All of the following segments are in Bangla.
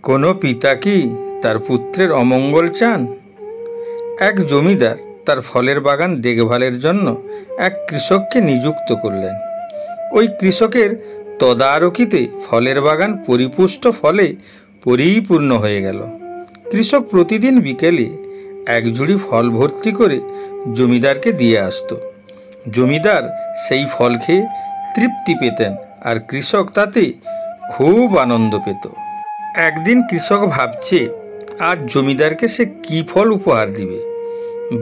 কোনো পিতা কি তার পুত্রের অমঙ্গল চান? এক জমিদার তার ফলের বাগান দেখভালের জন্য এক কৃষককে নিযুক্ত করলেন। ওই কৃষকের তদারকিতে ফলের বাগান পরিপুষ্ট ফলে পরিপূর্ণ হয়ে গেল। কৃষক প্রতিদিন বিকেলে এক ঝুড়ি ফল ভর্তি করে জমিদারকে দিয়ে আসত। জমিদার সেই ফল খেয়ে তৃপ্তি পেতেন আর কৃষক তাতে খুব আনন্দ পেত। একদিন কৃষক ভাবছে আজ জমিদারকে সে কী ফল উপহার দিবে।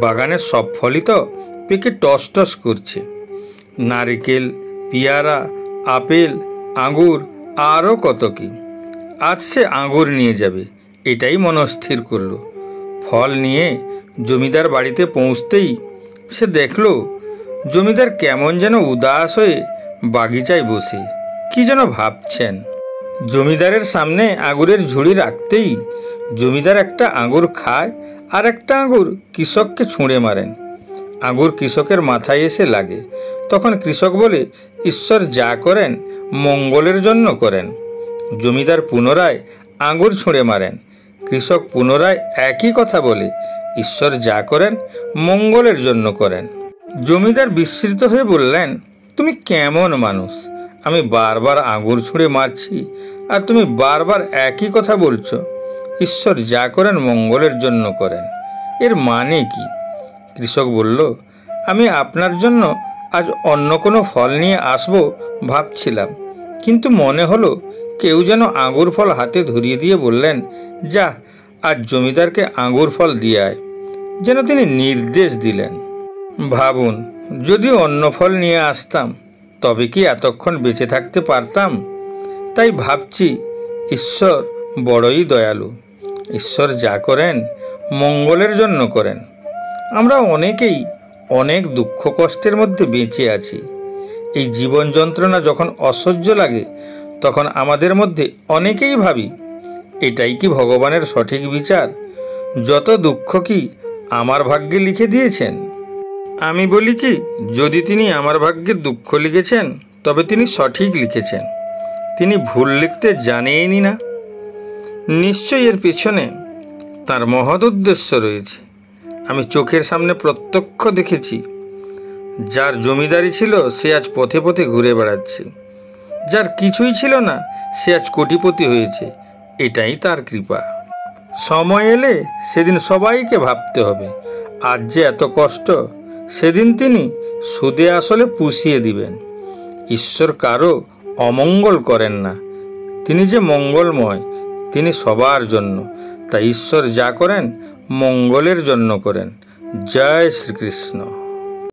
বাগানের সব ফলই তো পেকে টস টস করছে। নারকেল, পেয়ারা, আপেল, আঙুর আরও কত কি। আজ সে আঙুর নিয়ে যাবে, এটাই মনস্থির করল। ফল নিয়ে জমিদার বাড়িতে পৌঁছতেই সে দেখল জমিদার কেমন যেন উদাস হয়ে বাগিচায় বসে কি যেন ভাবছেন। জমিদারের সামনে আঙুরের ঝুড়ি রাখতেই জমিদার একটা আঙুর খায় আর একটা আঙুর কৃষককে ছুঁড়ে মারেন। আঙুর কৃষকের মাথায় এসে লাগে। তখন কৃষক বলে, ঈশ্বর যা করেন মঙ্গলের জন্য করেন। জমিদার পুনরায় আঙুর ছুঁড়ে মারেন। কৃষক পুনরায় একই কথা বলে, ঈশ্বর যা করেন মঙ্গলের জন্য করেন। জমিদার বিস্মিত হয়ে বললেন, তুমি কেমন মানুষ? আমি বারবার আঙুর ছুঁড়ে মারছি আর তুমি বারবার একই কথা বলছো, ঈশ্বর যা করেন মঙ্গলের জন্য করেন। এর মানে কি? কৃষক বলল, আমি আপনার জন্য আজ অন্য কোনো ফল নিয়ে আসবো ভাবছিলাম, কিন্তু মনে হলো কেউ যেন আঙুর ফল হাতে ধরিয়ে দিয়ে বললেন, যা আজ জমিদারকে আঙুর ফল দিয়ে আয়, যেন তিনি নির্দেশ দিলেন। ভাবুন, যদি অন্য ফল নিয়ে আসতাম তবে কি এতক্ষণ বেঁচে থাকতে পারতাম? তাই ভাবছি ঈশ্বর বড়ই দয়ালু। ঈশ্বর যা করেন মঙ্গলের জন্য করেন। আমরা অনেকেই অনেক দুঃখ কষ্টের মধ্যে বেঁচে আছি। এই জীবন যন্ত্রণা যখন অসহ্য লাগে তখন আমাদের মধ্যে অনেকেই ভাবি, এটাই কি ভগবানের সঠিক বিচার? যত দুঃখ কি আমার ভাগ্যে লিখে দিয়েছেন? আমি বলি কি, যদি তিনি আমার ভাগ্যে দুঃখ লিখেছেন তবে তিনি সঠিক লিখেছেন। তিনি ভুল লিখতে জানেনই না। নিশ্চয়ই এর পেছনে তার মহৎ উদ্দেশ্য রয়েছে। আমি চোখের সামনে প্রত্যক্ষ দেখেছি। যার জমিদারি ছিল সে আজ পথে পথে ঘুরে বেড়াচ্ছে। যার কিছুই ছিল না সে আজ কোটিপতি হয়েছে। এটাই তার কৃপা। সময় এলে সেদিন সবাইকে ভাবতে হবে, আজ যে এত কষ্ট, সেদিন তিনি সুদে আসলে পুষিয়ে দিবেন। ঈশ্বর কারো অমঙ্গল করেন না, তিনি যে মঙ্গলময়, তিনি সবার জন্য। তাই ঈশ্বর যা করেন মঙ্গলের জন্য করেন। জয় শ্রীকৃষ্ণ।